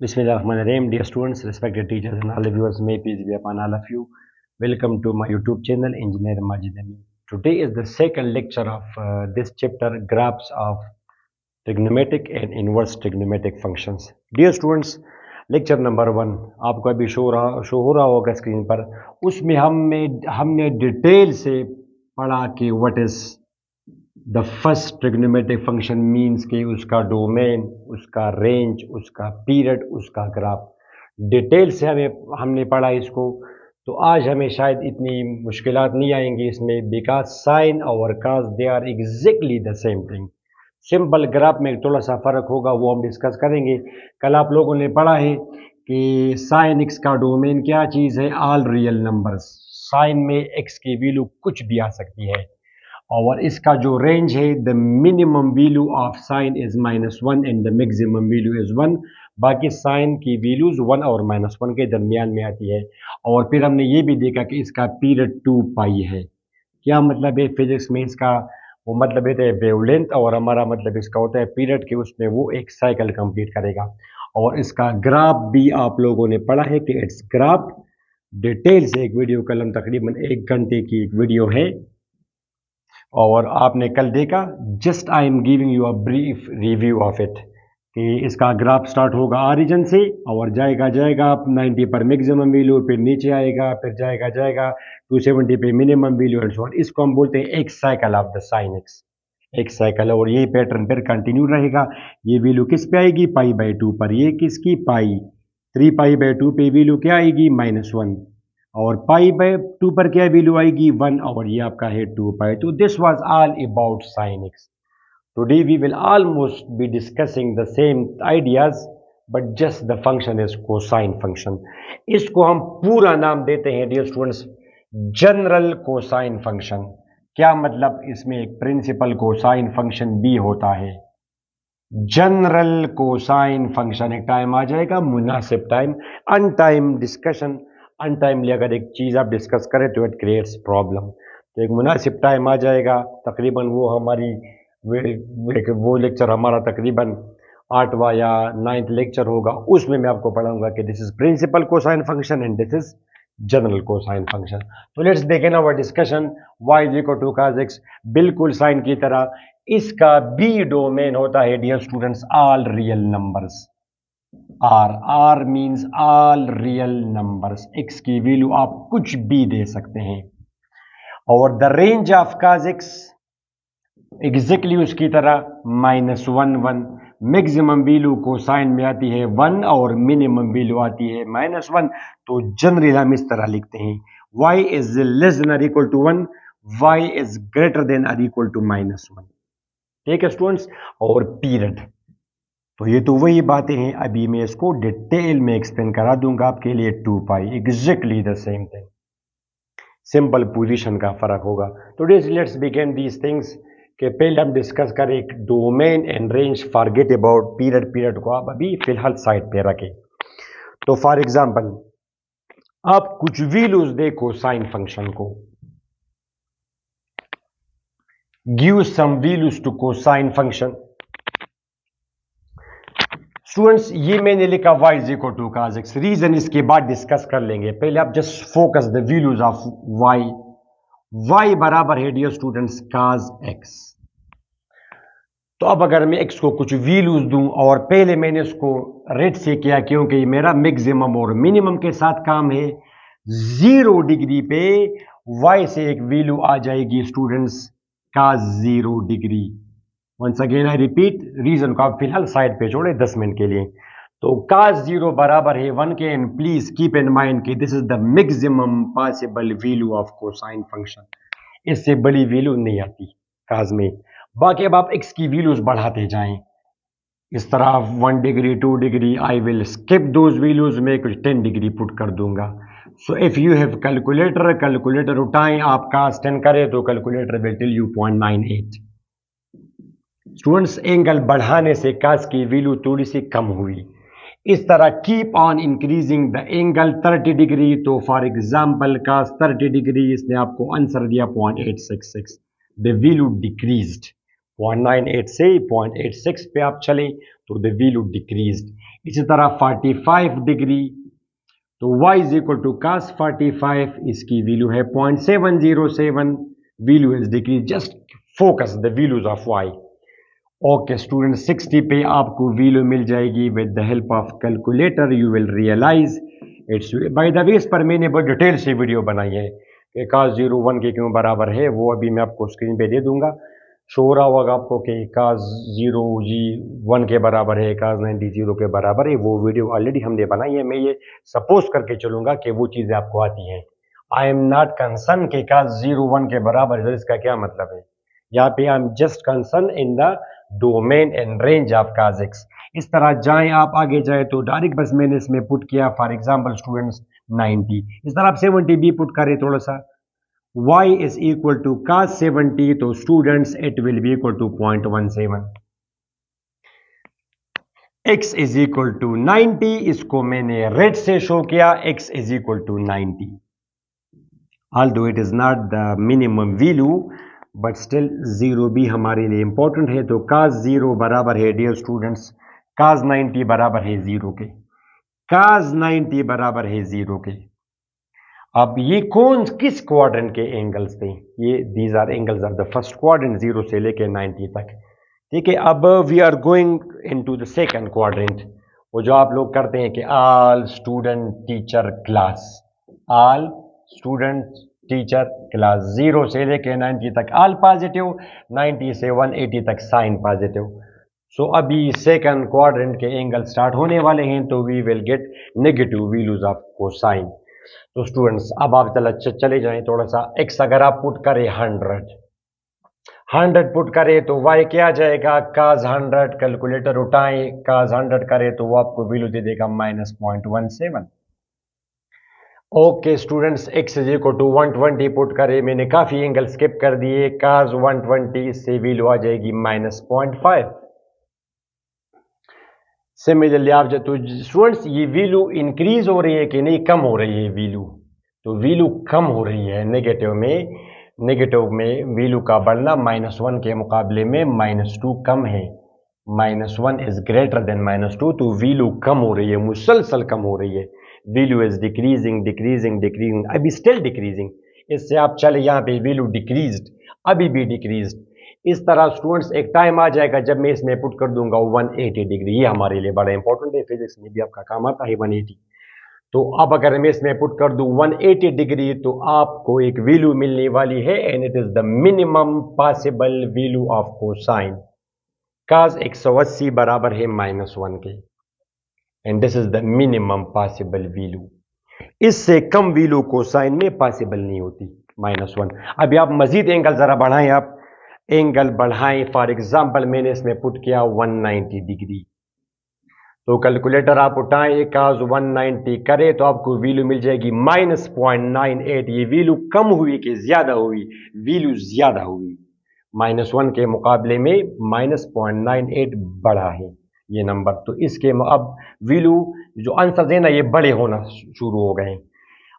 Bismillahirrahmanirrahim. Dear students, respected teachers, and all the viewers, may peace be upon all of you. Welcome to my YouTube channel, Engineer Majid Amin. Today is the second lecture of this chapter, Graphs of Trigonometric and Inverse Trigonometric Functions. Dear students, lecture number 1 आपको अभी show हो रहा होगा screen पर। उसमें हमने detail से पढ़ा कि what is the first trigonometric function means कि उसका डोमेन, उसका रेंज, उसका पीरियड, उसका ग्राफ डिटेल से हमने पढ़ा इसको। तो आज हमें शायद इतनी मुश्किलात नहीं आएंगी इसमें, बिकॉज साइन और cos they are exactly the same thing. Simple graph में थोड़ा सा फर्क होगा, वो हम डिस्कस करेंगे। कल आप लोगों ने पढ़ा है कि साइन एक्स का डोमेन क्या चीज़ है, ऑल रियल नंबर्स। साइन में एक्स की वैल्यू कुछ भी आ सकती है, और इसका जो रेंज है, the minimum value of sine is -1 and the maximum value is 1। बाकी साइन की वैल्यूज 1 और -1 के दरमियान में आती है। और फिर हमने ये भी देखा कि इसका पीरियड 2 पाई है। क्या मतलब है फिजिक्स में इसका? वो मतलब है वेवलेंथ, और हमारा मतलब इसका होता है पीरियड के उसमें वो एक साइकिल कंप्लीट करेगा। और इसका ग्राफ भी आप लोगों ने पढ़ा है कि इट्स ग्राफ डिटेल से एक वीडियो कलम तकरीबन 1 घंटे की एक वीडियो है, और आपने कल देखा। Just I am giving you a brief review of it कि इसका ग्राफ स्टार्ट होगा ऑरिजिन से और जाएगा आप 90 पर मैक्सिमम वैल्यू, फिर नीचे आएगा, फिर जाएगा 270 पे minimum value and so on. इसको हम बोलते हैं एक cycle of the sine x, एक साइकिल। और ये पैटर्न फिर कंटिन्यू रहेगा। ये वैल्यू किस पे आएगी? पाई/2 पर। ये किसकी? पाई। 3 पाई/2 पे वैल्यू क्या आएगी? -1। और पाई/2 पर क्या वैल्यू आएगी? 1। और ये आपका है 2 पाई। तो this was all about sine x. Today we will almost be discussing the same ideas, but just the function is cosine function. इसको हम पूरा नाम देते हैं dear students, general cosine function. क्या मतलब? इसमें एक प्रिंसिपल कोसाइन फंक्शन भी होता है। जनरल कोसाइन फंक्शन एक टाइम आ जाएगा, मुनासिब टाइम। अनटाइम डिस्कशन, अनटाइमली अगर एक चीज़ आप डिस्कस करें तो इट क्रिएट्स प्रॉब्लम। तो एक मुनासिब टाइम आ जाएगा, तकरीबन वो हमारी वो लेक्चर हमारा तकरीबन 8वां या 9th लेक्चर होगा। उसमें मैं आपको पढ़ाऊंगा कि this is principal cosine function and this is general cosine function. तो let's begin our discussion. y is equal to cos x, बिल्कुल साइन की तरह इसका बी डोमेन होता है dear students all real numbers. R means all real numbers. x की value आप कुछ भी दे सकते हैं। और the range of cos x exactly उसकी तरह -1 मैक्सिमम वैल्यू को साइन में आती है 1 और मिनिमम वैल्यू आती है -1। तो जनरली हम इस तरह लिखते हैं y इज लेस देन और equal to 1, y is greater than और इक्वल टू -1। ठीक है स्टूडेंट्स। और पीरियड, तो ये तो वही बातें हैं, अभी मैं इसको डिटेल में एक्सप्लेन करा दूंगा आपके लिए। 2 pi exactly the same thing, simple position का फर्क होगा। तो लेट्स बिगिन दीज थिंग्स कि पहले हम डिस्कस करें domain and range. Forget about period को आप अभी फिलहाल साइड पे रखें। तो फॉर एग्जांपल आप कुछ वैल्यूज देखो साइन फंक्शन को, give some values to cosine function. Students ये मैंने लिखा y is equal to cos x, reason इसके बाद डिस्कस कर लेंगे। पहले आप just focus the values of y बराबर है डियर स्टूडेंट्स cos x। तो अब अगर मैं x को कुछ वैल्यूज दूं, और पहले मैंने उसको रेड से किया क्योंकि मेरा मैक्सिमम और मिनिमम के साथ काम है। 0 डिग्री पे y से एक वैल्यू आ जाएगी स्टूडेंट्स का 0 degree. Once again I repeat, reason को आप फिलहाल साइड पे छोड़े 10 मिनट के लिए। तो cos 0 बराबर है 1 के, and please keep in mind कि this is the maximum possible value of cosine function. इससे बड़ी वैल्यू नहीं आती cos में। बाकी अब आप x की वैल्यूज बढ़ाते जाएं इस तरह 1 degree 2 degree. I will skip those values, मैं कुछ 10 डिग्री पुट कर दूंगा। So if you have calculator उठाएं, आप cos 10 करें तो calculator will tell you 0.98। Students angle बढ़ाने से cos की वैल्यू थोड़ी सी कम हुई। इस तरह keep on increasing the angle 30 degree. तो फॉर एग्जांपल cos 30 डिग्री, इसने आपको आंसर दिया 0.866। द वैल्यू डिक्रीज्ड 0.98 से 0.86 पे आप चले तो द वैल्यू डिक्रीज्ड। इसी तरह 45 डिग्री, तो y is equal to cos 45, इसकी वैल्यू है 0.707, value is decrease, just focus the values of y। Okay student, 60 पे आपको वैल्यू मिल जाएगी with the help of calculator, you will realise it's. By the way इस पर मैंने बहुत डिटेल से वीडियो बनाई है कि cos 01 के क्यों बराबर है, वो अभी मैं आपको स्क्रीन पे दे दूंगा। शो हो रहा होगा आपको कि cos 0 जी 1 के बराबर है, cos 90 0 के बराबर है, वो वीडियो ऑलरेडी हमने बनाई है। मैं ये सपोज करके चलूंगा कि वो चीज़ें आपको आती हैं। आई एम नॉट कंसर्न कि cos 01 के बराबर है, इसका क्या मतलब है। यहाँ पे I am just concern in the domain and range of cos x। इस तरह जाएं आप आगे जाए तो डायरेक्ट बस मैंने इसमें पुट किया फॉर एग्जांपल स्टूडेंट्स 90, इस तरह आप 70 भी पुट करें थोड़ा सा, y is equal to cos 70, तो students it will be equal to 0.17। x is equal to 90, इसको मैंने रेड से शो किया, x is equal to 90, although it is not the minimum value but still zero भी हमारे लिए important है। तो cos 0 बराबर है डियर स्टूडेंट्स, cos 90 बराबर है 0 के, cos 90 बराबर है 0 के। अब ये कौन किस क्वाड्रेंट के एंगल्स थे, ये these are angles of the first quadrant 0 से लेके 90 तक। ठीक है, अब we are going into the second quadrant, वो जो आप लोग करते हैं कि all student teacher class, all student teacher class 0 से लेके 90 तक ऑल पॉजिटिव, 90 से 180 तक साइन पॉजिटिव। सो अभी सेकंड क्वाड्रेंट के एंगल स्टार्ट होने वाले हैं, तो we will get negative values of cosine. तो स्टूडेंट्स अब आप चले जाएं थोड़ा सा, x अगर आप पुट करें 100 पुट करें तो y क्या आ जाएगा, cos 100, कैलकुलेटर उठाएं, cos 100 करें तो वो आपको वैल्यू दे देगा -0.17। Okay students, x is equal to 120 put करें, मैंने काफी एंगल स्किप कर दिए, cos 120 से वैल्यू आ जाएगी -0.5। सिमिलरली आप तो स्टूडेंट्स ये वैल्यू इंक्रीज हो रही है कि नहीं, कम हो रही है वैल्यू, तो वैल्यू कम हो रही है नेगेटिव में वैल्यू का बढ़ना -1 के मुकाबले में -2 कम है, -1 इज ग्रेटर देन -2, तो वैल्यू कम हो रही है, मुसलसल कम हो रही है, value is decreasing decreasing decreasing, अभी स्टिल डिक्रीजिंग। इससे आप चले यहाँ पे वैल्यू डिक्रीज्ड, अभी भी डिक्रीज्ड। इस तरह स्टूडेंट्स एक टाइम आ जाएगा जब मैं इसमें पुट कर दूंगा 180 डिग्री, ये हमारे लिए बड़ा इंपॉर्टेंट है, फिजिक्स में भी आपका काम आता है 180। तो अब अगर मैं इसमें पुट कर दूं 180 डिग्री, तो आपको एक वैल्यू मिलने वाली है, and it is the minimum possible value of cosine. cos 180 बराबर है -1 के, and this is the minimum possible value. इससे कम वैल्यू कोसाइन में पॉसिबल नहीं होती, -1। अभी आप मजीद एंगल जरा बढ़ाएं, आप एंगल बढ़ाएं, फॉर एग्जाम्पल मैंने इसमें पुट किया 190 डिग्री, तो कैलकुलेटर आप उठाएं, cos 190 करें तो आपको वैल्यू मिल जाएगी -0.98। ये वैल्यू कम हुई कि ज्यादा हुई, वैल्यू ज्यादा हुई, -1 के मुकाबले में -0.98 बढ़ा है ये नंबर। तो इसके अब वैल्यू जो आंसर है ना, ये बड़े होना शुरू हो गए।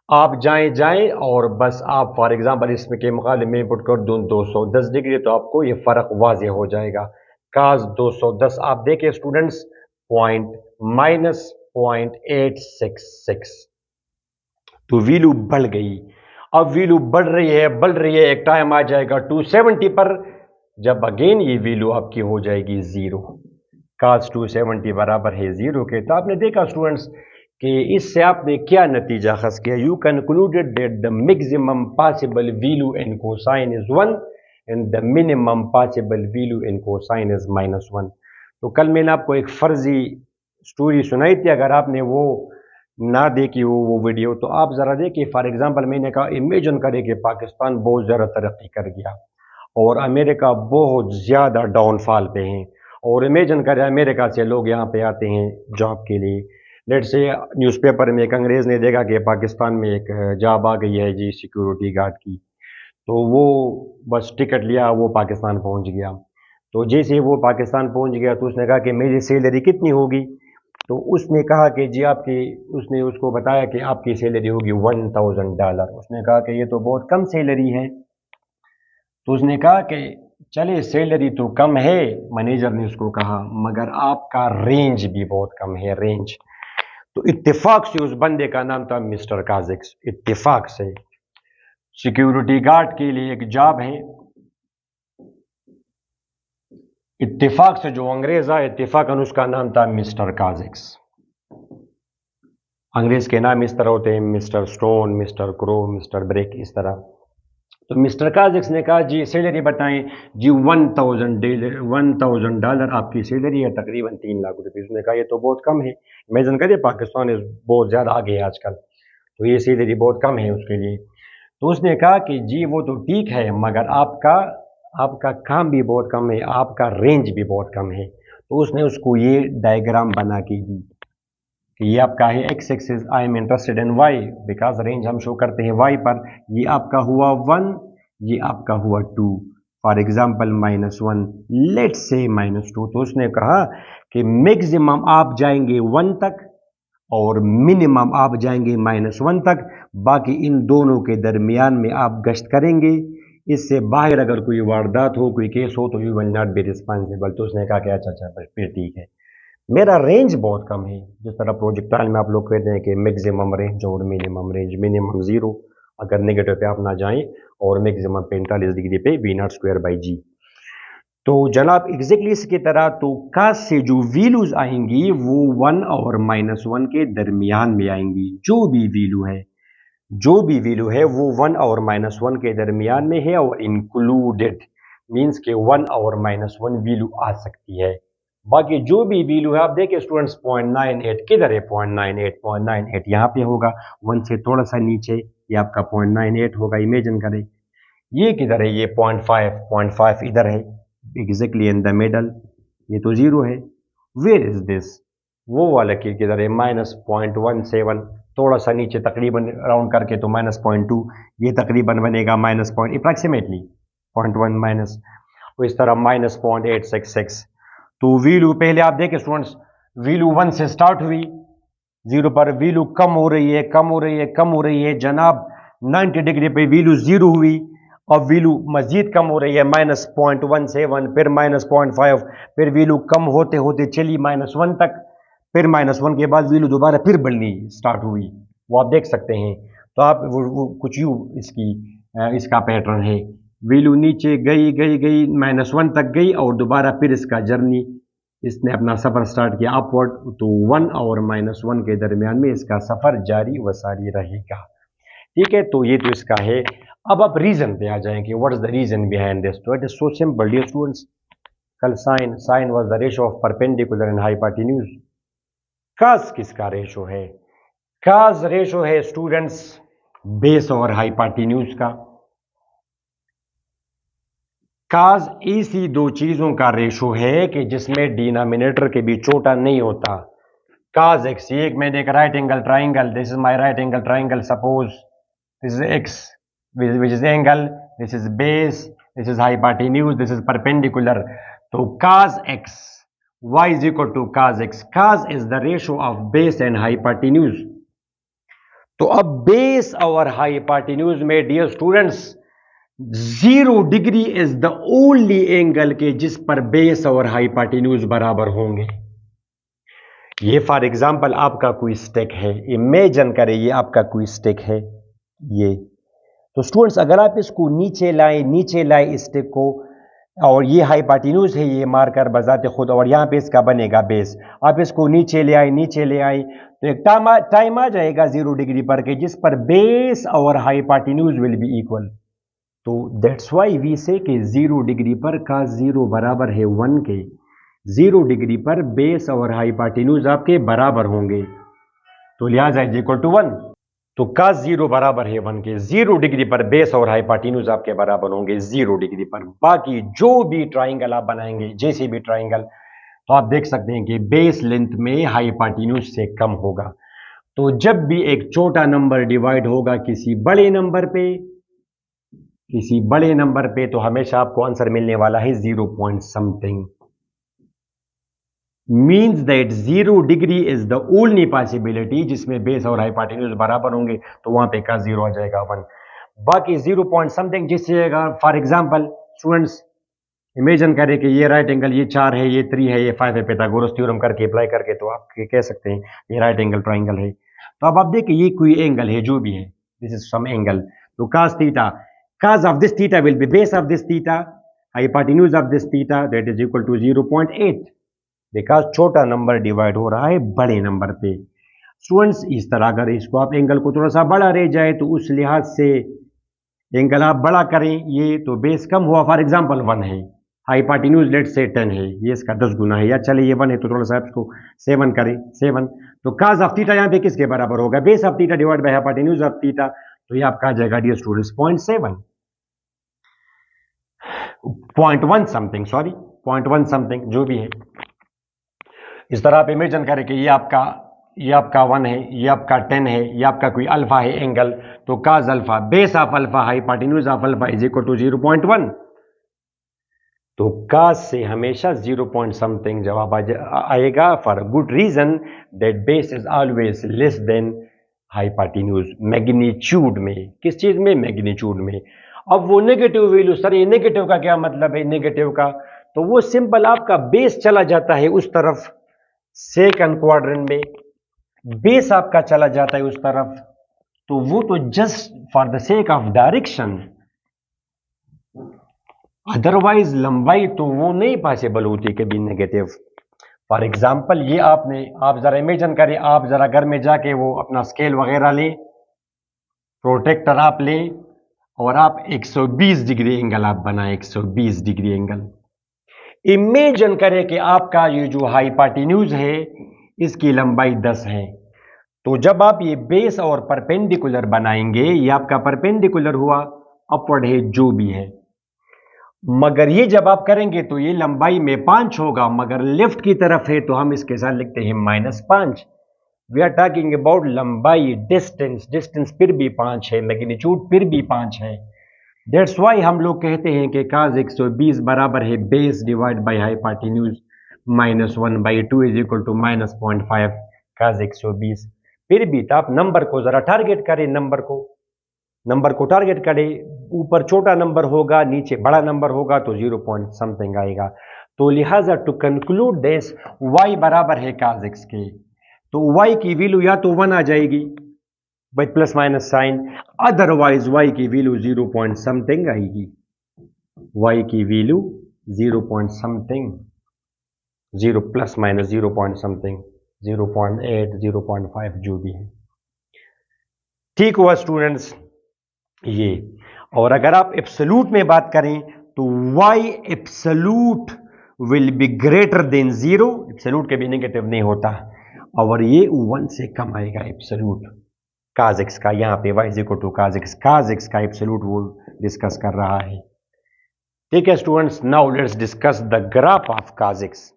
आप जाएं और बस आप फॉर एग्जांपल इसमें के मुकाबले में इनपुट कर दूं 210 डिग्री, तो आपको ये फर्क वाज़ेह हो जाएगा। cos 210 आप देखिए स्टूडेंट्स, -0.866, तो वैल्यू बढ़ गई। अब वैल्यू बढ़ रही है, एक टाइम आ जाएगा 270 पर, जब अगेन ये वैल्यू आपकी हो जाएगी 0। cos 270 बराबर है 0 के। तो आपने देखा स्टूडेंट्स कि इससे आपने क्या नतीजा खस किया, you concluded that the maximum possible value in cosine is 1 and the minimum possible value in cosine is -1। तो कल मैंने आपको एक फर्जी स्टोरी सुनाई थी, अगर आपने वो ना देखी हो वो वीडियो, तो आप ज़रा देखिए। फॉर एग्जांपल मैंने कहा इमेजिन करें कि पाकिस्तान बहुत ज़्यादा तरक्की कर गया और अमेरिका बहुत ज़्यादा डाउनफॉल पे हैं, और इमेजिन करें अमेरिका से लोग यहाँ पे आते हैं जॉब के लिए। लेट से न्यूज़पेपर में एक अंग्रेज़ ने देखा कि पाकिस्तान में एक जॉब आ गई है जी सिक्योरिटी गार्ड की, तो वो बस टिकट लिया, वो पाकिस्तान पहुँच गया। तो जैसे ही वो पाकिस्तान पहुँच गया तो उसने कहा कि मेरी सैलरी कितनी होगी, तो उसने कहा कि जी आपकी, उसने उसको बताया कि आपकी सैलरी होगी $1000। उसने कहा कि ये तो बहुत कम सैलरी है। तो उसने कहा कि चले सैलरी तो कम है, मैनेजर ने उसको कहा, मगर आपका रेंज भी बहुत कम है, रेंज। तो इत्तेफाक से उस बंदे का नाम था मिस्टर काजिक्स। इत्तेफाक से सिक्योरिटी गार्ड के लिए एक जॉब है। इत्तेफाक से जो अंग्रेज आया, इत्तेफाकन उसका नाम था मिस्टर काजिक्स। अंग्रेज के नाम इस तरह होते हैं, mister stone, mister crow, mister break, इस तरह। तो मिस्टर काजिक्स ने कहा जी सैलरी बताएं जी। $1000 आपकी सैलरी है, तकरीबन 3 लाख रुपए। उसने कहा ये तो बहुत कम है। इमेजिन करिए, पाकिस्तान बहुत ज़्यादा आगे है आजकल, तो ये सैलरी बहुत कम है उसके लिए। तो उसने कहा कि जी वो तो ठीक है, मगर आपका आपका काम भी बहुत कम है, आपका रेंज भी बहुत कम है। तो उसने उसको ये डायग्राम बना के दी कि ये आपका है x axis, I am interested in y, because range हम शो करते हैं वाई पर। ये आपका हुआ 1, ये आपका हुआ 2, फॉर एग्जाम्पल -1, लेट्स से -2। तो उसने कहा कि मैक्सिमम आप जाएंगे 1 तक और मिनिमम आप जाएंगे -1 तक, बाकी इन दोनों के दरमियान में आप गश्त करेंगे। इससे बाहर अगर कोई वारदात हो, कोई केस हो, तो you will not be responsible. तो उसने कहा कि अच्छा अच्छा फिर ठीक है, मेरा रेंज बहुत कम है। जिस तरह प्रोजेक्टाइल में आप लोग कहते हैं कि मैक्सिमम रेंज और मिनिमम रेंज, मिनिमम 0 अगर नेगेटिव पे आप ना जाएं, और मैक्सिमम 45 डिग्री पे V0² G। तो जनाब एग्जैक्टली इसकी तरह, तो काश से जो वैल्यूज आएंगी वो 1 और -1 के दरमियान में आएंगी। जो भी वैल्यू है वो 1 और -1 के दरमियान में है, और इंक्लूडेड मींस के 1 और -1 वैल्यू आ सकती है। बाकी जो भी वैल्यू है, आप देखिए स्टूडेंट्स, 0.98 किधर है? 0.98 यहाँ पे होगा, 1 से थोड़ा सा नीचे ये आपका 0.98 होगा। इमेजिन करें ये किधर है? ये 0.5 इधर है, एग्जैक्टली इन द मिडल। ये तो 0 है। Where is this? वो वाला किधर है? -0.17, थोड़ा सा नीचे तकरीबन राउंड करके तो -0.2, ये तकरीबन बनेगा अप्रॉक्सीमेटली 0.1 माइनस, तो इस तरह -0.866। तो वैल्यू पहले आप देखें स्टूडेंट्स, वैल्यू 1 से स्टार्ट हुई, 0 पर वैल्यू कम हो रही है, कम हो रही है, कम हो रही है जनाब। 90 डिग्री पे वैल्यू 0 हुई, अब वैल्यू मजीद कम हो रही है, -0.17, फिर -0.5, फिर वैल्यू कम होते होते चली -1 तक, फिर -1 के बाद वैल्यू दोबारा फिर बढ़नी स्टार्ट हुई। वो आप देख सकते हैं। तो आप वो कुछ यूँ इसका पैटर्न है, वैल्यू नीचे गई गई गई, -1 तक गई, और दोबारा फिर इसका जर्नी, इसने अपना सफ़र स्टार्ट किया अपवर्ड। तो 1 और -1 के दरमियान में इसका सफ़र जारी व सारी रहेगा। ठीक है, तो ये तो इसका है। अब आप रीजन पे आ जाएंगे, what is the reason behind this? तो it is so simple dear students. कल sine was the ratio of perpendicular and hypotenuse. Cos किसका रेशो है? काज रेशो है स्टूडेंट्स बेस और हाइपोटेन्यूज का। काज ऐसी दो चीजों का रेशो है कि जिसमें डिनोमिनेटर के बीच छोटा नहीं होता। काज एक्स, एक मैंने एक right angle triangle, this is my right angle triangle, suppose this is x, which is angle, this is base, this is hypotenuse, this is perpendicular. तो cos x, y is equal to cos x. Cos is the ratio of base and hypotenuse. तो अब base और hypotenuse में dear students 0 degree is the only angle के जिस पर base और hypotenuse बराबर होंगे। ये फॉर एग्जांपल आपका कोई स्टेक है, इमेजिन करें ये आपका कोई स्टेक है ये। तो स्टूडेंट्स अगर आप इसको नीचे लाए इस स्टिक को, और ये हाइपोटेन्यूज है, ये मार्कर बजाते खुद, और यहाँ पे इसका बनेगा बेस। आप इसको नीचे ले आए तो एक टाइम आ जाएगा 0 डिग्री पर के जिस पर बेस और हाइपोटेन्यूज विल बी इक्वल। तो दैट्स व्हाई वी से कि 0 डिग्री पर का 0 बराबर है 1 के। 0 डिग्री पर बेस और हाइपोटेन्यूज आपके बराबर होंगे, तो लिहाजा इज इक्वल टू 1। तो का 0 बराबर है 1 के। 0 डिग्री पर बेस और हाइपोटेन्यूज आपके बराबर होंगे 0 डिग्री पर। बाकी जो भी ट्राइंगल आप बनाएंगे, जैसे भी ट्राइंगल, तो आप देख सकते हैं कि बेस लेंथ में हाइपोटेन्यूज से कम होगा। तो जब भी एक छोटा नंबर डिवाइड होगा किसी बड़े नंबर पे, तो हमेशा आपको आंसर मिलने वाला है 0 point something. Means that 0 degree is the only possibility जिसमें बेस और हाइपोटेन्यूज बराबर होंगे, तो वहां पे का 0 आ जाएगा 1। बाकी 0 पॉइंट समथिंग जिससे फॉर एग्जांपल स्टूडेंट्स इमेजिन करें कि ये राइट एंगल, ये 4 है, ये 3 है, ये 5 है, पिथागोरस थ्योरम करके अप्लाई करके तो आप कह सकते हैं ये राइट एंगल ट्राइंगल है। तो अब आप देखिए ये कोई एंगल है जो भी है, दिस इज सम एंगल, तो cos theta, cos of this theta will be base of this theta, hypotenuse of this theta that is equal to 0.8, because छोटा नंबर डिवाइड हो रहा है बड़े नंबर पे। स्टूडेंट्स इस तरह अगर इसको आप एंगल को थोड़ा सा बड़ा रह जाए तो उस लिहाज से एंगल आप बड़ा करें, ये तो बेस कम हुआ, फॉर एग्जांपल 1 है, हाइपोटेन्यूज लेट से 10 है, ये इसका 10 गुना है, या चलिए ये 1 है तो थोड़ा सा इसको 7 करें, 7, तो cos ऑफ थीटा यहाँ पे किसके बराबर होगा, base of theta divide by hypotenuse of theta, तो ये आपका आ जाएगा dear students 0.7, 0.1 something, sorry 0.1 something जो भी है। इस तरह आप इमेजिन करें कि ये आपका 1 है, ये आपका 10 है, ये आपका कोई अल्फा है एंगल, तो cos alpha base of alpha hypotenuse of alpha is equal to 0.1, तो cos से हमेशा 0 पॉइंट समथिंग जवाब आएगा, for good reason that base is always less than hypotenuse magnitude में। किस चीज में, मैग्नीट्यूड में। अब वो नेगेटिव वैल्यू, सर ये नेगेटिव का क्या मतलब है, नेगेटिव का तो वो सिंपल आपका बेस चला जाता है उस तरफ, सेकंड क्वाड्रेंट में बेस आपका चला जाता है उस तरफ, तो वो तो just for the sake of direction, otherwise लंबाई तो वो नहीं पॉसिबल होती कभी नेगेटिव। फॉर एग्जाम्पल ये आप जरा इमेजिन करें, आप जरा घर में जाके वो अपना स्केल वगैरह लें, प्रोटेक्टर आप लें और आप 120 डिग्री एंगल आप बनाएं, 120 डिग्री एंगल। इमेजिन करें कि आपका ये जो हाइपोटेन्यूज है इसकी लंबाई 10 है, तो जब आप ये बेस और परपेंडिकुलर बनाएंगे, ये आपका परपेंडिकुलर हुआ, अपवर्ड है जो भी है, मगर ये जब आप करेंगे तो ये लंबाई में 5 होगा, मगर लेफ्ट की तरफ है तो हम इसके साथ लिखते हैं -5। वी आर टॉकिंग अबाउट लंबाई, डिस्टेंस फिर भी 5 है, मैग्नीट्यूड फिर भी 5 है। दैट्स वाई हम लोग कहते हैं कि cos 120 बराबर है base divide by hypotenuse -1/2 is equal to -0.5 cos 120। फिर भी तो आप नंबर को जरा टारगेट करें, नंबर को टारगेट करें, ऊपर छोटा नंबर होगा नीचे बड़ा नंबर होगा तो 0 पॉइंट समथिंग आएगा। तो लिहाजा टू कंक्लूड दिस, y बराबर है cos x के, तो y की वैल्यू या तो 1 आ जाएगी with plus minus sign, otherwise y की वैल्यू 0 पॉइंट समथिंग आएगी, y की value 0 point something, 0 plus minus 0 point something, 0.8 0.5 जो भी है। ठीक हुआ स्टूडेंट्स ये। और अगर आप एब्सोल्यूट में बात करें तो y absolute will be greater than 0, absolute कभी नेगेटिव नहीं होता, और ये 1 से कम आएगा एब्सोल्यूट cos x का, यहां पे y is equal to cos x का एब्सोल्यूट वो डिस्कस कर रहा है। ठीक है students, now let's discuss the graph of cos x।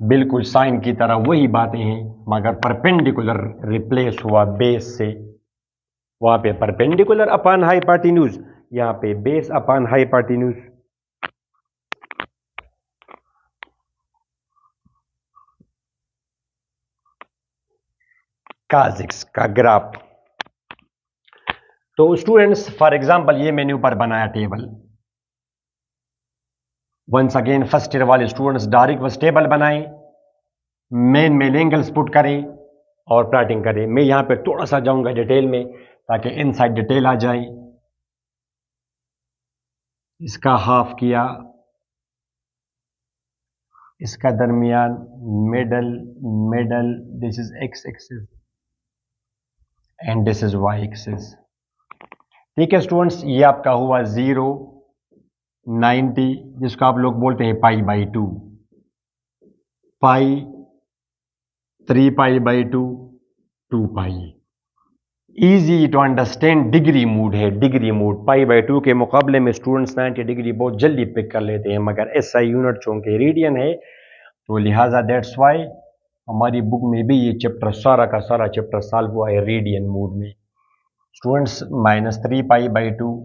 बिल्कुल साइन की तरह वही बातें हैं, मगर परपेंडिकुलर रिप्लेस हुआ बेस से, वहां पे परपेंडिकुलर अपॉन हाइपोटेन्यूज, यहां पे base upon hypotenuse. cos x का ग्राफ, तो स्टूडेंट्स फॉर एग्जांपल ये मैंने ऊपर बनाया table, once again first year वाले स्टूडेंट्स डायरेक्ट बस टेबल बनाएं, मेन एंगल्स पुट करें और प्लॉटिंग करें। मैं यहां पे थोड़ा सा जाऊंगा डिटेल में ताकि इनसाइड डिटेल आ जाए। इसका हाफ किया, इसका दरमियान, middle, this is x axis and this is y axis. ठीक है स्टूडेंट्स, ये आपका हुआ 0 90, जिसको आप लोग बोलते हैं π/2, pi 3π/2 2π। Easy to understand degree mode है, डिग्री मूड π/2 के मुकाबले में स्टूडेंट्स 90 डिग्री बहुत जल्दी पिक कर लेते हैं, मगर SI यूनिट चूंकि रेडियन है तो लिहाजा दैट्स वाई हमारी बुक में भी ये चैप्टर सारा का सारा चैप्टर सॉल्व हुआ है रेडियन मूड में। Students -3π/2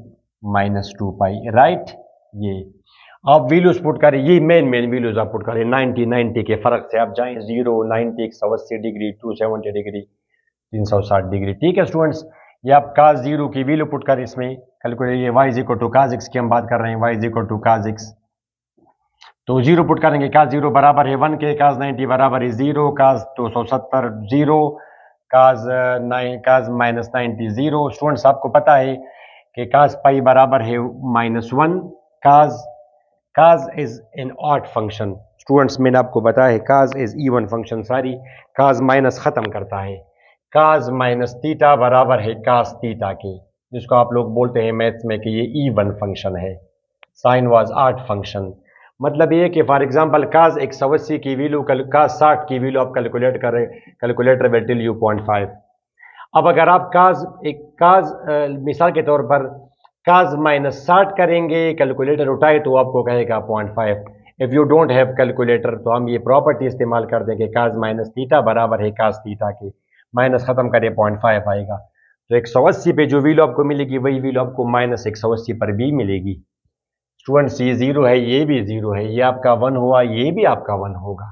-2π, right. ये आप वैल्यूज पुट करें, ये मेन वैल्यूज आप पुट करें, 90 के फर्क से आप जाएं, 0 90 180 डिग्री, 270 डिग्री, 360 डिग्री। ठीक है स्टूडेंट्स, ये आप cos 0 की वैल्यू पुट करें इसमें, कैलकुलेट, ये y is equal to cos x की हम बात कर रहे हैं, y is equal to cos x. तो जीरो पुट करेंगे, काज जीरो बराबर है 1 के, काज 90 बराबर है 0, काज 270 0, काज माइनस 90 0। स्टूडेंट्स आपको पता है कि काज पाई बराबर है -1। Cos cos is an odd function. Students मैंने आपको बताया है काज इज इवन फंक्शन, सारी काज माइनस खत्म करता है। काज माइनस थीटा बराबर है काज थीटा के, जिसको आप लोग बोलते हैं मैथ्स में कि ये इवन फंक्शन है। Sine was odd function. मतलब ये कि फॉर एग्जांपल काज 180 की वैल्यू, काज 60 की वैल्यू आप कैलकुलेट करें, कैलकुलेटर विल टेल यू 0.5। अब अगर आप मिसाल के तौर पर काज -60 करेंगे, कैलकुलेटर उठाए तो आपको कहेगा 0.5। If you don't have calculator तो हम ये प्रॉपर्टी इस्तेमाल कर देंगे, काज माइनस थीटा बराबर है काज थीटा के, माइनस खत्म करें 0.5 आएगा। तो 180 पे जो वैल्यू आपको मिलेगी वही वैल्यू आपको -180 पर भी मिलेगी। स्टूडेंट्स ये जीरो है, ये भी जीरो है, ये आपका 1 हुआ, ये भी आपका 1 होगा।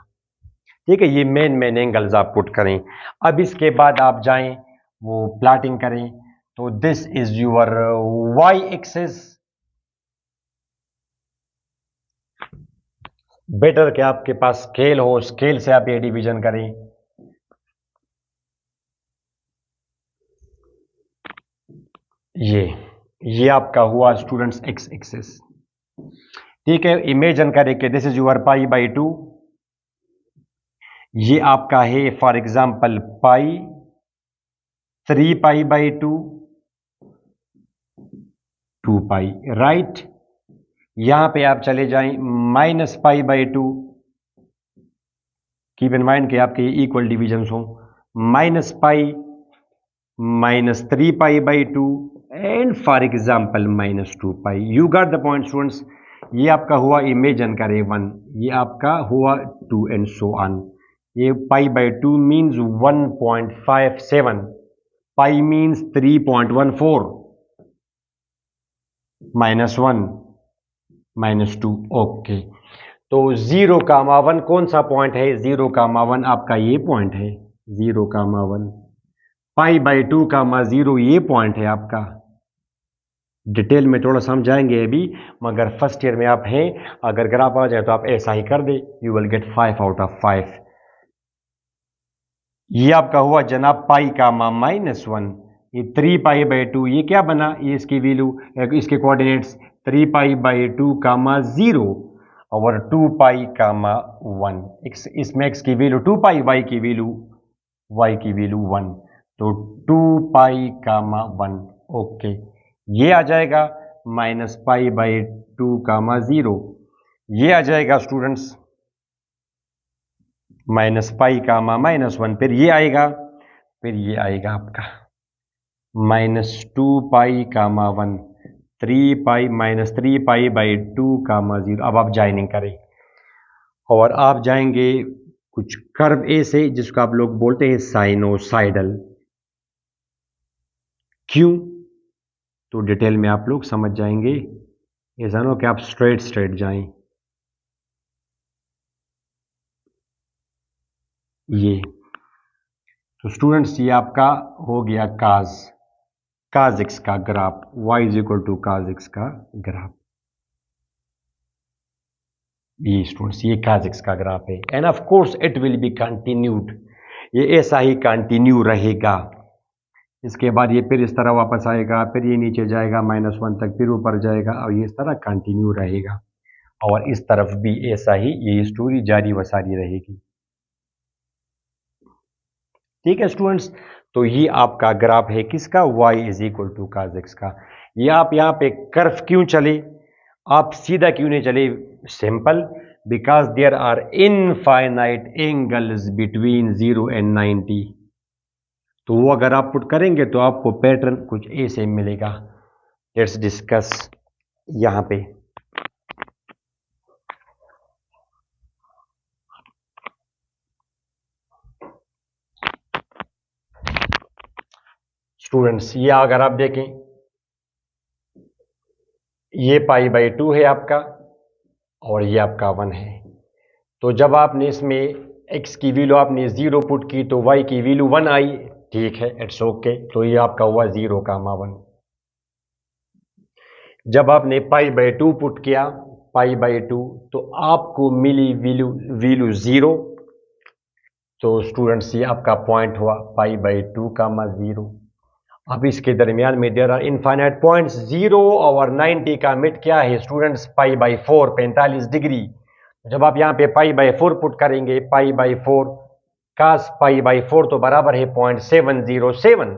ठीक है, ये मेन एंगल्स आप पुट करें। अब इसके बाद आप जाएं वो प्लाटिंग करें। तो this is your y axis. Better कि आपके पास स्केल हो, स्केल से आप ये डिवीजन करें। ये आपका हुआ स्टूडेंट्स एक्स एक्सिस। ठीक है, इमेजिन करें कि दिस इज यूर π/2। ये आपका है फॉर एग्जांपल पाई 3π/2 2π, राइट। यहां पे आप चले जाएं -π/2। कीप इन माइंड कि आपके इक्वल डिविजन्स हो, -π -3π/2 and for example -2π। You got the point students. ये आपका हुआ इमेजिन करें 1, ये आपका हुआ 2 एंड सो ऑन। ये π/2 मीन्स 1.57, पाई मीन्स 3.14, -1 -2। ओके, तो 0,1 कौन सा पॉइंट है? 0,1 आपका ये पॉइंट है, 0,1। π/2, 0 ये पॉइंट है आपका। डिटेल में थोड़ा समझाएंगे अभी, मगर फर्स्ट ईयर में आप हैं, अगर ग्राफ आ जाए तो आप ऐसा ही कर दे, you will get 5 out of 5। ये आपका हुआ जनाब π, -1। ये 3π/2 ये क्या बना? ये इसकी वैल्यू, इसके कोऑर्डिनेट्स 3π/2, 0 और 2π, 1। इसमें x की वैल्यू 2π, y की वैल्यू 1, तो 2π, 1। ओके, ये आ जाएगा -π/2, 0। ये आ जाएगा स्टूडेंट्स -π, -1। फिर ये आएगा आपका -2π, 1, 3π -3π/2, 0। अब आप ज्वाइनिंग करें और आप जाएंगे कुछ कर्व ए से, जिसको आप लोग बोलते हैं साइनोसाइडल। क्यों? तो डिटेल में आप लोग समझ जाएंगे। ऐसा ना हो कि आप स्ट्रेट जाएं। ये तो स्टूडेंट्स ये आपका हो गया काज एक्स का graph, y is equal to cos x का ग्राफ। ये स्टूडेंट्स ये काज एक्स का ग्राफ है, and of course it will be continued. ये ऐसा ही कंटिन्यू रहेगा। इसके बाद ये फिर इस तरह वापस आएगा, फिर ये नीचे जाएगा -1 तक, फिर ऊपर जाएगा, और ये इस तरह कंटिन्यू रहेगा। और इस तरफ भी ऐसा ही ये स्टोरी जारी व सारी रहेगी। ठीक है स्टूडेंट्स, तो ये आपका ग्राफ है किसका? y is equal to cos x का। ये आप यहाँ पे कर्व क्यों चले, आप सीधा क्यों नहीं चले? Simple, because there are infinite angles between 0 and 90। तो वो अगर आप पुट करेंगे तो आपको पैटर्न कुछ ऐसे मिलेगा। लेट्स डिस्कस यहाँ पे। स्टूडेंट्स ये अगर आप देखें, ये π/2 है आपका और ये आपका 1 है। तो जब आपने इसमें x की वैल्यू आपने 0 पुट की तो y की वैल्यू 1 आई। ठीक है, इट्स ओके। तो ये आपका हुआ 0,1। जब आपने पाई बाई 2 पुट किया, पाई बाई 2, तो आपको मिली वैल्यू वैल्यू 0। तो स्टूडेंट्स ये आपका पॉइंट हुआ पाई बाई 2 कामा 0। अब इसके दरमियान में देयर आर इनफाइनाइट पॉइंट्स, 0 और 90 का मिड क्या है स्टूडेंट्स, पाई बाई 4, 45 डिग्री। जब आप यहाँ पे पाई बाई 4 पुट करेंगे, pi by 4 cos pi by 4 तो बराबर है 0.707।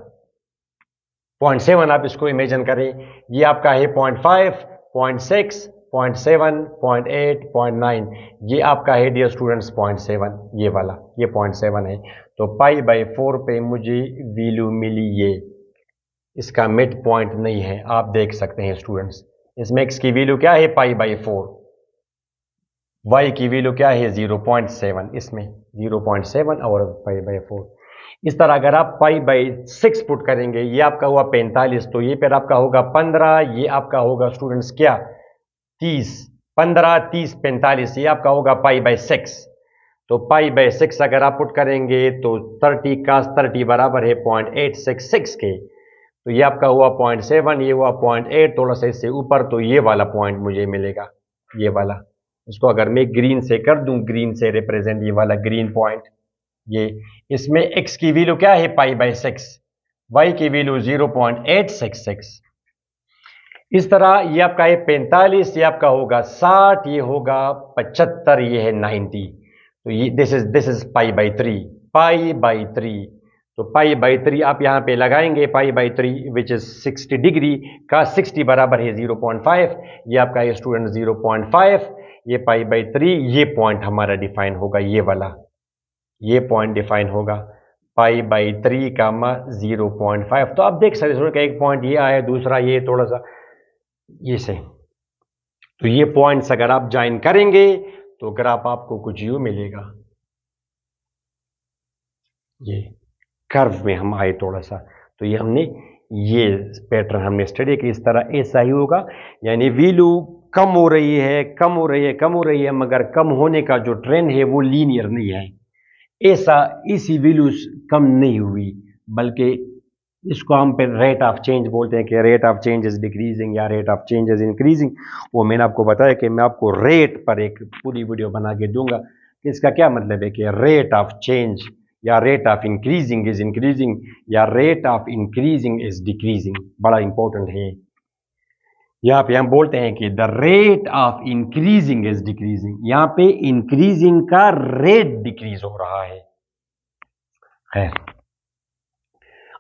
0.7 आप इसको इमेजिन करें, ये आपका है 0.5, 0.6, 0.7, 0.8, 0.9। ये आपका है डियर स्टूडेंट्स 0.7, ये वाला, ये 0.7 है। तो पाई बाई 4 पे मुझे वैल्यू मिली ये, इसका मिड पॉइंट नहीं है, आप देख सकते हैं स्टूडेंट्स। इसमें x की वैल्यू क्या है पाई बाई 4, y की वैल्यू क्या है 0.7, इसमें 0.7 और पाई बाई 4। इस तरह अगर आप पाई बाई 6 पुट करेंगे, ये आपका हुआ 45, तो ये फिर आपका होगा 15, ये आपका होगा स्टूडेंट्स क्या 30, 15, 30, 45, ये आपका होगा पाई बाई 6। तो पाई बाई 6 अगर आप पुट करेंगे तो 30 कास 30 बराबर है 0.866 के। तो ये आपका हुआ 0.7, ये हुआ 0.8, थोड़ा सा इससे ऊपर, तो ये वाला पॉइंट मुझे मिलेगा, ये वाला। इसको अगर मैं ग्रीन से कर दूं, ग्रीन से रिप्रेजेंट, ये वाला ग्रीन पॉइंट, ये इसमें x की वैल्यू क्या है पाई बाई 6, y की वैल्यू 0.866। इस तरह ये आपका है 45, ये आपका होगा 60, ये होगा 75, ये है 90। तो ये this is pi by 3, pi by 3। तो पाई बाई 3 आप यहां पे लगाएंगे, pi by 3 which is 60 degree का 60 बराबर है 0.5, ये आपका है स्टूडेंट 0.5, ये पाई बाई 3, ये पॉइंट हमारा डिफाइन होगा, ये वाला, ये पॉइंट डिफाइन होगा पाई बाई 3 कामा 0.5। तो आप देख सकते हैं एक पॉइंट ये आया, दूसरा ये थोड़ा सा ये से। तो ये पॉइंट्स अगर आप ज्वाइन करेंगे तो ग्राफ आपको कुछ यूं मिलेगा। ये कर्व में हम आए थोड़ा सा, तो ये हमने ये पैटर्न हमने स्टडी कि इस तरह ऐसा ही होगा, यानी वैल्यू कम हो रही है, कम हो रही है, कम हो रही है, मगर कम होने का जो ट्रेंड है वो लीनियर नहीं है। ऐसा इसी वैल्यूज कम नहीं हुई, बल्कि इसको हम पे रेट ऑफ चेंज बोलते हैं कि rate of change is decreasing या rate of change is increasing. वो मैंने आपको बताया कि मैं आपको रेट पर एक पूरी वीडियो बना के दूंगा कि इसका क्या मतलब है कि रेट ऑफ चेंज या rate of increasing is increasing या rate of increasing is decreasing, बड़ा इंपॉर्टेंट है। यहाँ पे हम बोलते हैं कि the rate of increasing is decreasing, यहाँ पे इंक्रीजिंग का रेट डिक्रीज हो रहा है।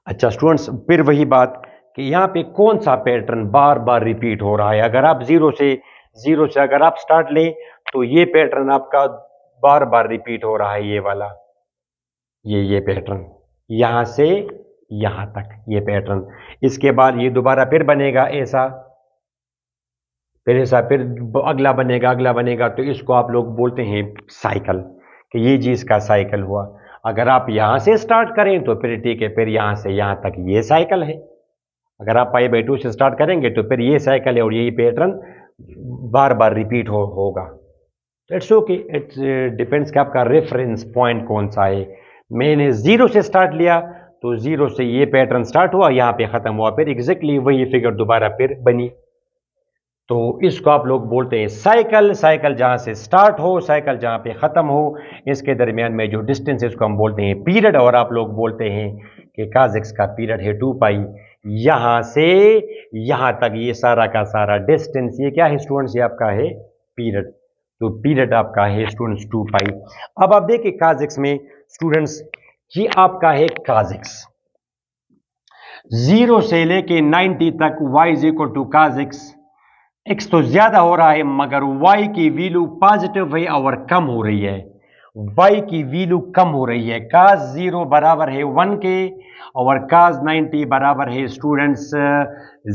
अच्छा स्टूडेंट्स, फिर वही बात कि यहाँ पे कौन सा पैटर्न बार बार रिपीट हो रहा है। अगर आप जीरो से अगर आप स्टार्ट लें तो ये पैटर्न आपका बार बार रिपीट हो रहा है, ये वाला, ये पैटर्न यहां से यहां तक, ये पैटर्न। इसके बाद ये दोबारा फिर बनेगा ऐसा, फिर ऐसा, फिर अगला बनेगा, अगला बनेगा। तो इसको आप लोग बोलते हैं साइकिल, कि ये चीज का साइकिल हुआ। अगर आप यहां से स्टार्ट करें तो फिर ठीक है, फिर यहां से यहां तक ये साइकिल है। अगर आप पाई बाई 2 से स्टार्ट करेंगे तो फिर ये साइकिल है और यही पैटर्न बार बार रिपीट होगा। इट्स ओके, इट्स डिपेंड्स कि आपका रेफरेंस पॉइंट कौन सा है। मैंने जीरो से स्टार्ट लिया तो जीरो से ये पैटर्न स्टार्ट हुआ, यहां पे खत्म हुआ, फिर एग्जैक्टली वही फिगर दोबारा फिर बनी। तो इसको आप लोग बोलते हैं साइकिल। साइकिल जहां से स्टार्ट हो, साइकिल जहां पे खत्म हो, इसके दरमियान में जो डिस्टेंस है उसको हम बोलते हैं पीरियड। और आप लोग बोलते हैं कि काज़िक्स का पीरियड है 2 पाई, यहां से यहां तक ये सारा का सारा डिस्टेंस, ये क्या है स्टूडेंट्स, ये आपका है पीरियड। तो पीरियड आपका है स्टूडेंट्स 2 पाई। अब आप देखिए काज़िक्स में स्टूडेंट्स, ये आपका है काज़िक्स 0 से लेके 90 तक, y is equal to cos x. x तो ज्यादा हो रहा है मगर y की वैल्यू पॉजिटिव है और कम हो रही है। y की वैल्यू कम हो रही है, cos 0 बराबर है 1 के और cos 90 बराबर है स्टूडेंट्स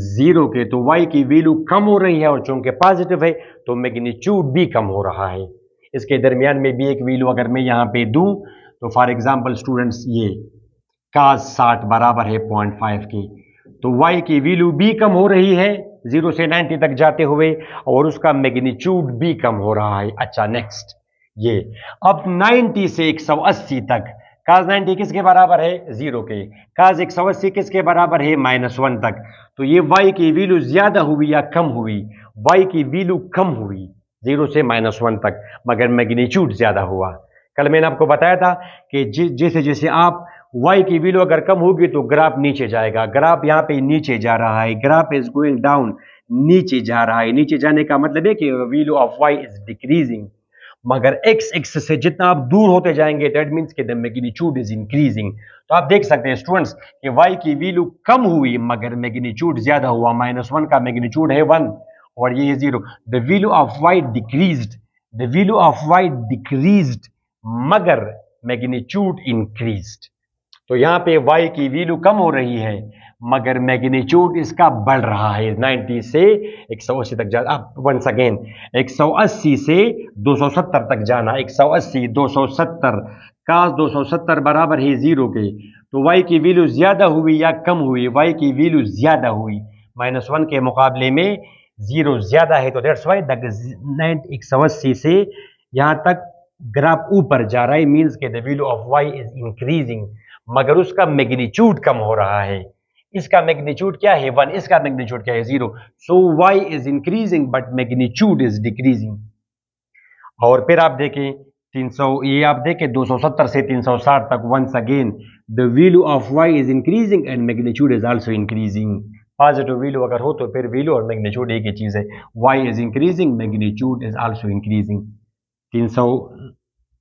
0 के। तो y की वैल्यू कम हो रही है और चूंकि पॉजिटिव है तो मैग्नीट्यूड भी कम हो रहा है। इसके दरमियान में भी एक वैल्यू अगर मैं यहां पे दूं तो फॉर एग्जांपल स्टूडेंट्स, ये cos 60 बराबर है 0.5 की, तो y की वैल्यू भी कम हो रही है 0 से 90 तक जाते हुए और उसका मैग्नीट्यूड भी कम हो रहा है। अच्छा नेक्स्ट, ये अब 90 से 180 तक काज 90 किसके बराबर है, 0 के। काज 180 किसके बराबर है, -1 तक। तो ये y की वैल्यू ज्यादा हुई या कम हुई, y की वैल्यू कम हुई 0 से -1 तक, मगर मैग्नीट्यूड ज्यादा हुआ। कल मैंने आपको बताया था कि जैसे जैसे आप y की वैल्यू अगर कम होगी तो ग्राफ नीचे जाएगा। ग्राफ यहाँ पे नीचे जा रहा है, ग्राफ इज गोइंग डाउन, नीचे जा रहा है। नीचे जाने का मतलब है कि value of y is decreasing. मगर x एक्सिस से जितना आप दूर होते जाएंगे दैट मीन्स कि द मैग्नीट्यूड इज इंक्रीजिंग। तो आप देख सकते हैं स्टूडेंट्स कि y की वैल्यू कम हुई मगर मैग्नीट्यूड ज्यादा हुआ। -1 का मैग्नीट्यूड है 1 और ये 0। The value of y decreased, the value of y decreased मगर मैग्नीट्यूड इंक्रीज्ड। तो यहां पे y की वैल्यू कम हो रही है मगर मैग्नीट्यूड इसका बढ़ रहा है 90 से 180 तक जाना। वंस अगेन 180 से 270 तक जाना। 180 270 का 270 बराबर है 0 के। तो y की वैल्यू ज्यादा हुई या कम हुई, y की वैल्यू ज्यादा हुई। -1 के मुकाबले में 0 ज्यादा है, तो दैट्स वाई 180 से यहां तक ग्राफ ऊपर जा रहा है, मीन्स के the value of y is increasing मगर उसका मैग्नीट्यूड कम हो रहा है। इसका मैग्नीट्यूड क्या है, 1, इसका मैग्नीट्यूड क्या है, 0। सो y is increasing but magnitude is decreasing. और फिर आप देखें 300, ये आप देखें 270 से 360 तक। Once again the value of y is increasing and magnitude is also increasing. Positive value अगर हो तो फिर वैल्यू और मैग्नीट्यूड एक ही चीज है। y is increasing, magnitude is also increasing. 300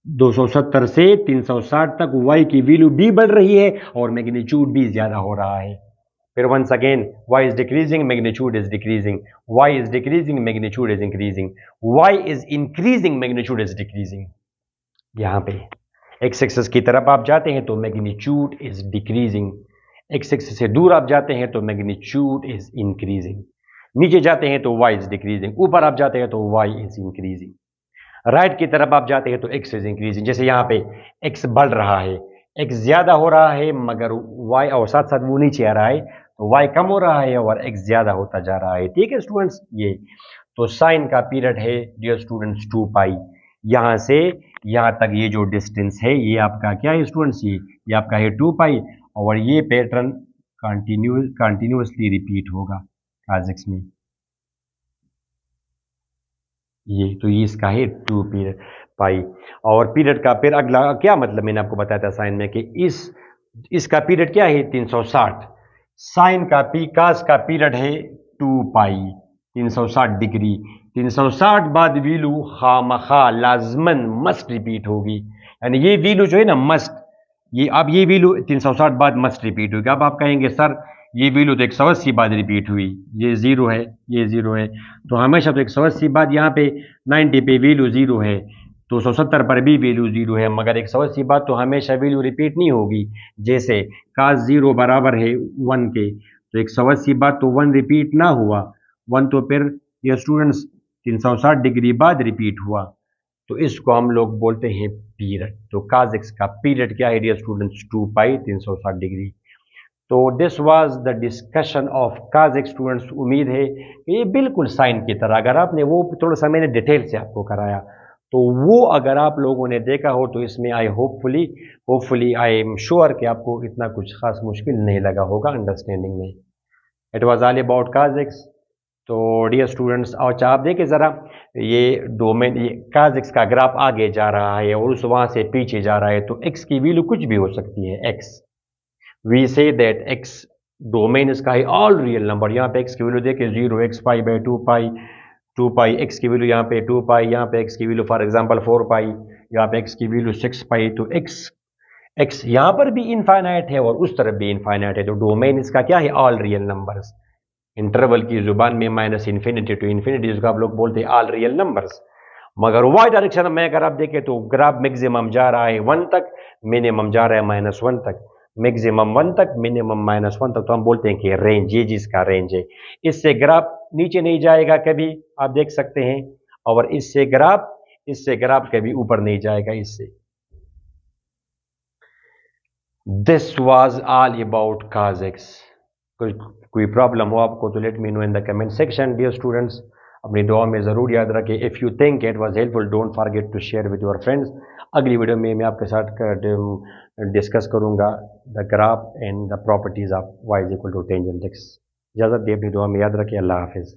270 से 360 तक y की वैल्यू भी बढ़ रही है और मैग्नीट्यूड भी ज्यादा हो रहा है। फिर once again y is decreasing, magnitude is decreasing, y is decreasing, magnitude is increasing, y is increasing, magnitude is decreasing. यहां पे x एक्सिस की तरफ आप जाते हैं तो magnitude is decreasing, x axis से दूर आप जाते हैं तो मैग्नीट्यूड इज इंक्रीजिंग। नीचे जाते हैं तो y इज डिक्रीजिंग, ऊपर आप जाते हैं तो y इज इंक्रीजिंग। राइट की तरफ आप जाते हैं तो x इज इंक्रीजिंग। जैसे यहाँ पे x बढ़ रहा है, x ज्यादा हो रहा है मगर y और साथ साथ वो नीचे आ रहा है, तो y कम हो रहा है और x ज्यादा होता जा रहा है। ठीक है स्टूडेंट्स, ये तो साइन का पीरियड है डियर स्टूडेंट्स 2 पाई। यहां से यहां तक ये जो डिस्टेंस है ये आपका क्या है स्टूडेंट्स, ये आपका है 2 पाई और ये पैटर्न कंटिन्यूसली रिपीट होगा काजिक्स में। ये तो ये इसका है 2 पीरियड पाई। और पीरियड का फिर अगला क्या मतलब मैंने आपको बताया था साइन में कि इसका पीरियड क्या है 360। साइन का कास का पीरियड है 2 पाई 360 डिग्री। 360 बाद वैल्यू खामखा लाजमन मस्ट रिपीट होगी, यानी ये वैल्यू जो है ना मस्ट, ये अब ये वैल्यू 360 बाद मस्ट रिपीट होगी। अब आप कहेंगे सर ये वैल्यू तो 180 बाद रिपीट हुई, ये 0 है, ये 0 है, तो हमेशा तो 180 बाद यहाँ पे 90 पे वैल्यू 0 है, 270 पर भी वैल्यू 0 है, मगर 180 बाद तो हमेशा वैल्यू रिपीट नहीं होगी। जैसे कास 0 बराबर है 1 के, तो 180 बाद तो 1 रिपीट ना हुआ, 1 तो फिर ये स्टूडेंट्स 360 डिग्री बाद रिपीट हुआ, तो इसको हम लोग बोलते हैं पीरियड। तो काज एक्स का पीरियड क्या है डियर स्टूडेंट्स, 2 पाई 360 डिग्री। तो this was the discussion of cause x students. उम्मीद है कि ये बिल्कुल साइन की तरह, अगर आपने वो थोड़ा सा मैंने डिटेल से आपको कराया तो वो अगर आप लोगों ने देखा हो तो इसमें आई होपफुली आई एम श्योर कि आपको इतना कुछ खास मुश्किल नहीं लगा होगा अंडरस्टैंडिंग में। It was all about cos x. तो डियर स्टूडेंट्स अच्छा आप देखिए ज़रा, ये डोमेन, ये काज एक्स का ग्राफ आगे जा रहा है और उस वहाँ से पीछे जा रहा है, तो एक्स की वैल्यू कुछ भी हो सकती है। X we say that x domain इसका है ऑल रियल नंबर। यहाँ पे एक्स की वैल्यू देखिए 0, x pi by 2 pi, x की वैल्यू यहाँ पे 2 पाई, यहाँ पे एक्स की वैल्यू फॉर एग्जांपल 4 पाई, यहाँ पे एक्स की वैल्यू 6 पाई। तो एक्स एक्स यहाँ पर भी इनफाइनाइट है और उस तरफ भी इनफाइनाइट है, तो डोमेन इसका क्या है ऑल रियल नंबर्स। इंटरवल की जुबान में माइनस इन्फिनिटी टू इन्फिनिटी जिसको आप लोग बोलते हैं ऑल रियल नंबर्स। मगर वाई डायरेक्शन में अगर आप देखें तो ग्राफ मैक्सिमम जा रहा है 1 तक, मिनिमम जा रहा है -1 तक, मैक्सिमम 1 तक, मिनिमम -1 तक, तो हम बोलते हैं कि रेंज, ये जिसका रेंज है। इससे ग्राफ नीचे नहीं जाएगा कभी, आप देख सकते हैं, और इससे ग्राफ कभी ऊपर नहीं जाएगा इससे। This was all about cos x. कोई प्रॉब्लम हो आपको तो let me know in the comment section dear students. अपनी दुआ में ज़रूर याद रखें। If you think it was helpful don't forget to share with your friends. अगली वीडियो में मैं आपके साथ डिस्कस करूंगा the graph and the properties of y is equal to tangent x. इजाज़त दी, अपनी दुआ में याद रखें। अल्लाह हाफिज़।